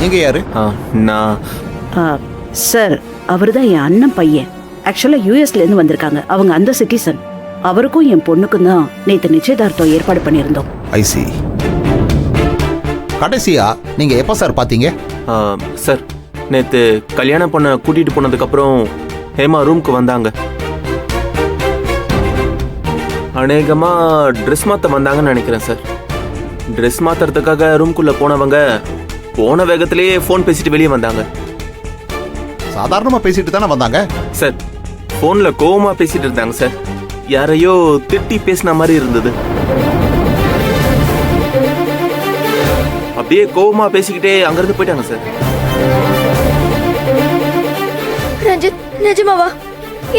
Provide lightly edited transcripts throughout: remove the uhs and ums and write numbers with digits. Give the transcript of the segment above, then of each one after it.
நீங்க யாரு? நான் சார், அவர் தான் என் அண்ணன் பையன். ஆக்சுவலா யூஎஸ்லேருந்து வந்திருக்காங்க. அவங்க அந்த சிட்டிசன். அவருக்கும் என் பொண்ணுக்கும் தான் நேற்று நிச்சயதார்த்தம் ஏற்பாடு பண்ணியிருந்தோம். ஐசி. கடைசியா நீங்க எப்போ சார் பார்த்தீங்க? சார், நேற்று கல்யாணம் பண்ண கூட்டிகிட்டு போனதுக்கப்புறம் ஹேமா ரூமுக்கு வந்தாங்க. அநேகமாக ட்ரெஸ் மாற்ற வந்தாங்கன்னு நினைக்கிறேன் சார். ட்ரெஸ் மாற்றுறதுக்காக ரூம்குள்ளே போனவங்க போன வேகத்திலேயே ஃபோன் பேசிட்டு வெளியே வந்தாங்க. சாதாரணமாக பேசிட்டு தானே வந்தாங்க சார். ஃபோனில் கோவமாக பேசிட்டு இருந்தாங்க சார். யாரையோ திட்டி பேசின மாதிரி இருந்தது. அப்படியே கோவமாக பேசிக்கிட்டே அங்கேருந்து போயிட்டாங்க சார். ரஞ்சித், நிஜமாவா?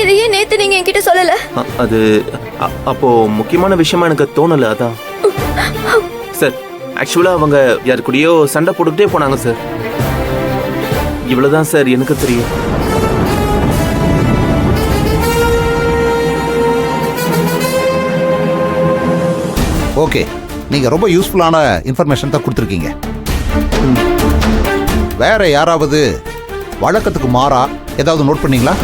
இதையே நேத்து நீங்க என்கிட்ட சொல்லல? அது அப்போ முக்கியமான விஷயமா எனக்கு தோணல. அதான் சார். ஆக்சுவலா அவங்க யாரு கூடயோ சண்டை போட்டுக்கிட்டே போனாங்க சார். இவ்வளவுதான் சார் எனக்கு தெரியும். ஓகே, நீங்க ரொம்ப யூஸ்ஃபுல்லான இன்ஃபர்மேஷன் தான் கொடுத்துருக்கீங்க. வேற யாராவது வழக்கத்துக்கு மாறா ஏதாவது நோட் பண்ணீங்களா?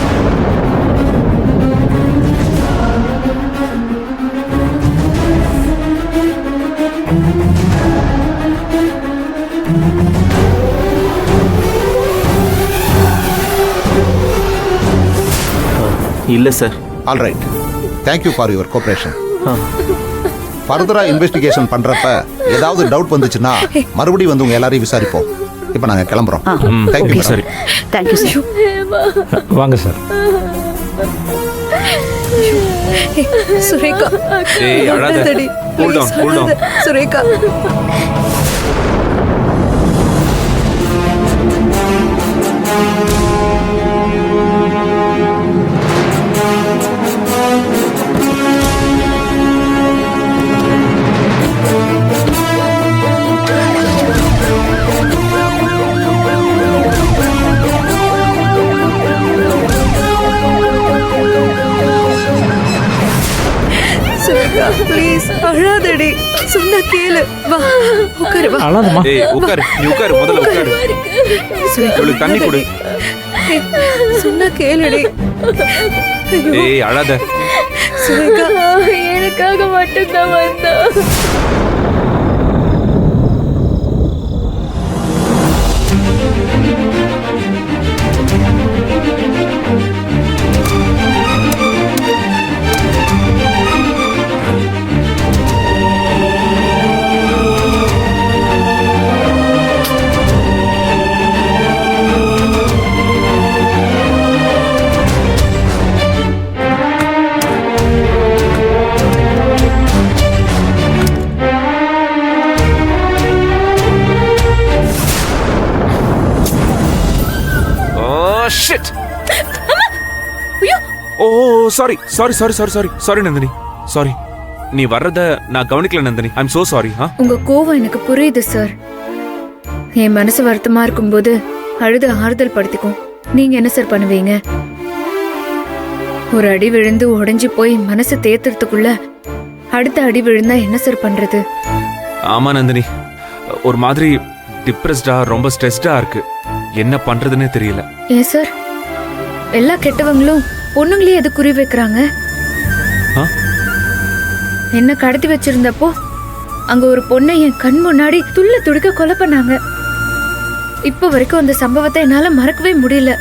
இல்ல sir. All right, thank you for your cooperation. ஃபர்தரா இன்வெஸ்டிகேஷன் பண்றப்ப ஏதாவது டவுட் வந்துச்சுன்னா மறுபடியும் வந்து உங்க எல்லாரையும் விசாரிப்போம். இப்போ நாங்க கிளம்புறோம். Thank you sir. Thank you sir. வாங்க சார். சுரேகா, ஏய் அழாத. Cool down, cool down. Sureka. Please அழாதடி, சொன்னா கேளு. வா உட்காரு. வா. அழாதம்மா. ஏய் உட்காரு, நீ உட்காரு, முதல்ல உட்காரு. இவளுக்கு தண்ணி கொடு. சொன்னா கேளுடி. ஏய் அழாத. சுரேகா, எனக்காக மட்டும்தான் வந்தா. Shit. Oh sorry sorry sorry sorry sorry sorry Nandini, sorry. நீ வர்றத நான் கவனிக்கல Nandini. I am so sorry. உங்க கோவம் எனக்கு புரியுது சார். என் மனசு வருத்தமா இருக்கும்போது அழுது ஆறுதல் படுத்திக்கும். நீங்க என்ன சார் பண்ணுவீங்க? ஒரு அடி விழுந்து உடைஞ்சு போய் மனசு தேத்துறதுக்குள்ள அடுத்த அடி விழுந்தா என்ன சார் பண்றது? ஆமா நந்தினி, ஒரு மாதிரி டிப்ரெஸ்டா, ரொம்ப ஸ்ட்ரெஸ்டா இருக்கு. என்ன பண்றதுன்னே தெரியல. ஏன் சார் எல்லா கெட்டவங்களும் பொண்ணுங்களே எது குறி வைக்கிறாங்க? என்ன கடத்தி வச்சிருந்தப்போ அங்க ஒரு பொண்ணை என் கண் முன்னாடி துள்ள துடிக்க கொலை பண்ணாங்க. இப்ப வரைக்கும் அந்த சம்பவத்தை என்னால மறக்கவே முடியல.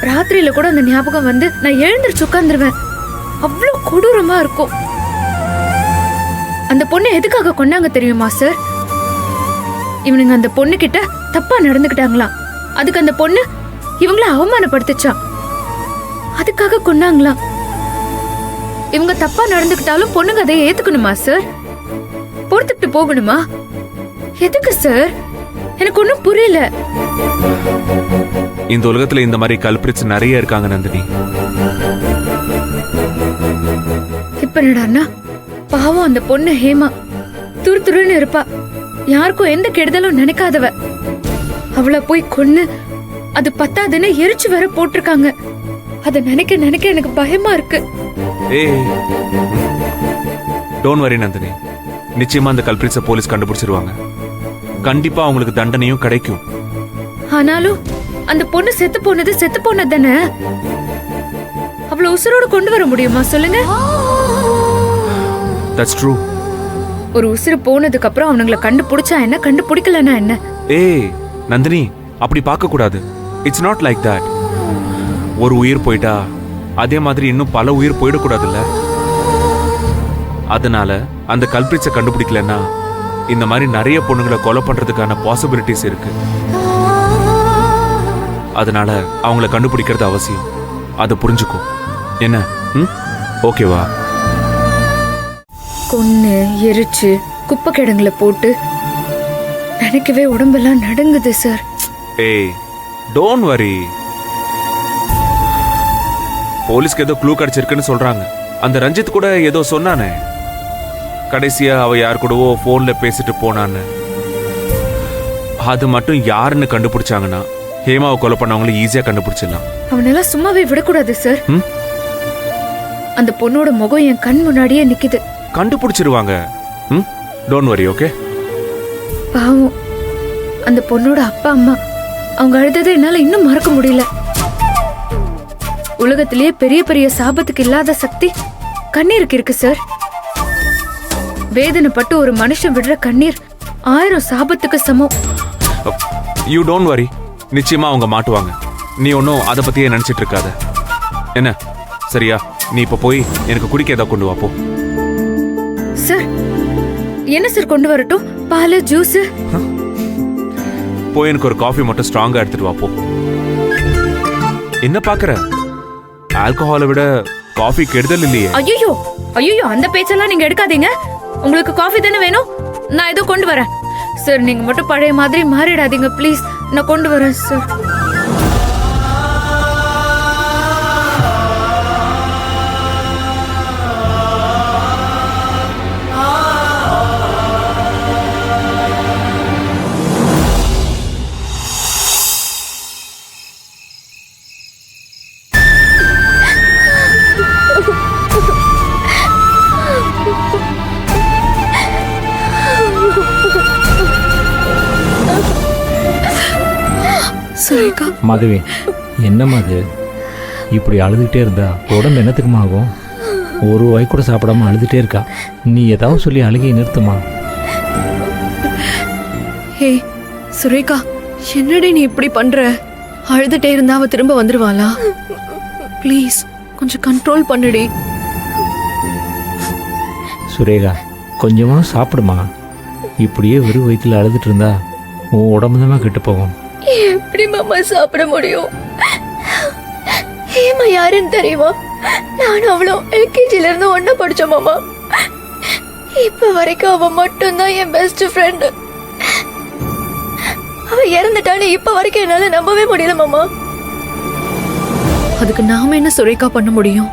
ராத்திரியில கூட அந்த ஞாபகம் வந்து நான் எழுந்திருச்சு உட்கார்ந்துருவேன். அவ்வளவு கொடூரமா இருக்கும். அந்த பொண்ணை எதுக்காக கொன்னாங்க தெரியுமா சார்? இவனுங்க அந்த பொண்ணு கிட்ட தப்பா நடந்துக்கிட்டாங்களாம். அதுக்கு அந்த பொண்ணு இவங்கள அவமானப்படுத்துச்சா, அதுக்காக கொன்னாங்களாம். இவங்க தப்பா நடந்துக்கிட்டாலும் பொண்ணுங்க அதை ஏத்துக்கணுமா சார்? பொறுத்துக்கிட்டு போகணுமா? எதுக்கு சார்? எனக்கு ஒண்ணும் புரியல. இந்த உலகத்துல இந்த மாதிரி கல்பிரிட்ஸ் நிறைய இருக்காங்க நந்தினி. இப்ப என்னடான்னா பாவம் அந்த பொண்ணு ஹேமா துருதுருன்னு இருப்பா. யாருக்கும் எந்த கெடுதலும் நினைக்காதவ. அவளை போய் கொன்னு அது பத்தாதுன்னு எரிச்சு வர போட்டிருக்காங்க. அத நினைக்க நினைக்க எனக்கு பயமா இருக்கு. ஏய் டோன்ட் வரி நந்தினி, நிச்சயமா அந்த கல்பிரிட்ஸை போலீஸ் கண்டுபிடிச்சிருவாங்க. கண்டிப்பா அவங்களுக்கு தண்டனையும் கிடைக்கும். ஆனாலும் அந்த பொண்ணு செத்து போனது தானே. அவளை உசுரோட கொண்டு வர முடியுமா சொல்லுங்க? That's true. ஒரு உசுறு போனதுக்கு அப்புறம் அவனுங்களை கண்டுபிடிச்சா என்ன, கண்டுபிடிக்கலன்னா என்ன? ஏய் நந்தினி, அப்படி பார்க்க கூடாது. It's not like that. ஒரு உயிர் போயிட்டா அதே மாதிரி இன்னும் பல உயிர் போயிடக்கூடாதுல்ல. அதனால அந்த கல்பிரிச்ச கண்டுபிடிக்கலன்னா இந்த மாதிரி நிறைய பொண்ணுங்களை கொலை பண்றதுக்கான பாசிபிலிட்டிஸ் இருக்கு. அதனால அவங்கள கண்டுபிடிக்கிறது அவசியம். அதை புரிஞ்சுக்கோ. என்ன? ஓகேவா? கொன்னு எரிச்சு குப்பை கிடங்குல போட்டு நினைக்கவே உடம்பெல்லாம் நடுங்குது சார். ஏய் டோன்ட் வரி. போலீஸ்க்கு ஏதோ க்ளூ கிடைச்சிருக்குன்னு சொல்றாங்க. அந்த ரஞ்சித் கூட ஏதோ சொன்னானே, கடைசியா அவ யார் கூடவோ போன்ல பேசிட்டு போனான்னு. அது மட்டும் யாருன்னு கண்டுபிடிச்சாங்கன்னா ஹேமாவை கொலை பண்ணவங்களை ஈஸியா கண்டுபிடிச்சிடலாம். அவனெல்லாம் சும்மாவே விடக்கூடாது சார். அந்த பொண்ணோட முகம் என் கண் முன்னாடியே நிக்குது. கண்டுபிடிச்சிருவாங்க. Don't worry. ஓகே? பாவம் அந்த பொண்ணோட அப்பா அம்மா, அவங்க அழுததை என்னால இன்னும் மறக்க முடியல. உலகத்திலேயே பெரிய பெரிய சாபத்துக்கு இல்லாத சக்தி கண்ணீருக்கு இருக்கு சார். வேதனைப்பட்டு ஒரு மனுஷன் விடுற கண்ணீர் 1000 சாபத்துக்கு சமம். You don't worry. நிச்சயமா அவங்க மாட்டுவாங்க. நீ ஒன்னும் அதை பத்தியே நினைச்சிட்டு இருக்காத. என்ன சரியா? நீ இப்ப போய் எனக்கு குடிக்க ஏதாவது கொண்டு வா போ. சார் என்ன சார் கொண்டு வரட்டும்? பால், ஜூஸ்? போய் எனக்கு ஒரு காஃபி மட்டும் ஸ்ட்ராங்கா எடுத்துட்டு வா போ. என்ன பாக்குற? ஆல்கஹாலை விட காஃபி கெடுதல் இல்லையே. ஐயோ ஐயோ, அந்த பேச்செல்லாம் நீங்க எடுக்காதீங்க. உங்களுக்கு காஃபி தானே வேணும்? நான் ஏதோ கொண்டு வரேன் சார். நீங்க மட்டும் பழைய மாதிரி மாறிடாதீங்க ப்ளீஸ். நான் கொண்டு வரேன் சார். சுரேகா, மாதவி, என்னம்மா அது? இப்படி அழுதுகிட்டே இருந்தா உடம்பு என்னத்துக்குமா ஆகும்? ஒரு வாய் கூட சாப்பிடாம அழுதுகிட்டே இருக்கா. நீ ஏதாவது சொல்லி அழுகையை நிறுத்துமா. ஹே சுரேகா, என்னடி நீ இப்படி பண்ற? அழுதுட்டே இருந்தா அவ திரும்ப வந்துருவாளா? ப்ளீஸ் கொஞ்சம் கண்ட்ரோல் பண்ணுடி. சுரேகா, கொஞ்சமாக சாப்பிடுமா. இப்படியே வெறும் வயிற்றுல அழுதுட்டு இருந்தா உன் உடம்பு தான் கெட்டு போகும். எப்படி மாமா சாப்பிட முடியும்? ஹேமா யாருன்னு தெரியுமா? நான் அவ்வளோ எல்கேஜில இருந்து ஒன்னா படிச்சோம் மாமா. இப்ப வரைக்கும் அவ மட்டும்தான் என் பெஸ்ட் ஃப்ரெண்டு. அவ இறந்துட்டான்னு இப்ப வரைக்கும் என்னால நம்பவே முடியல மாமா. அதுக்கு நாம என்ன சுரேகா பண்ண முடியும்?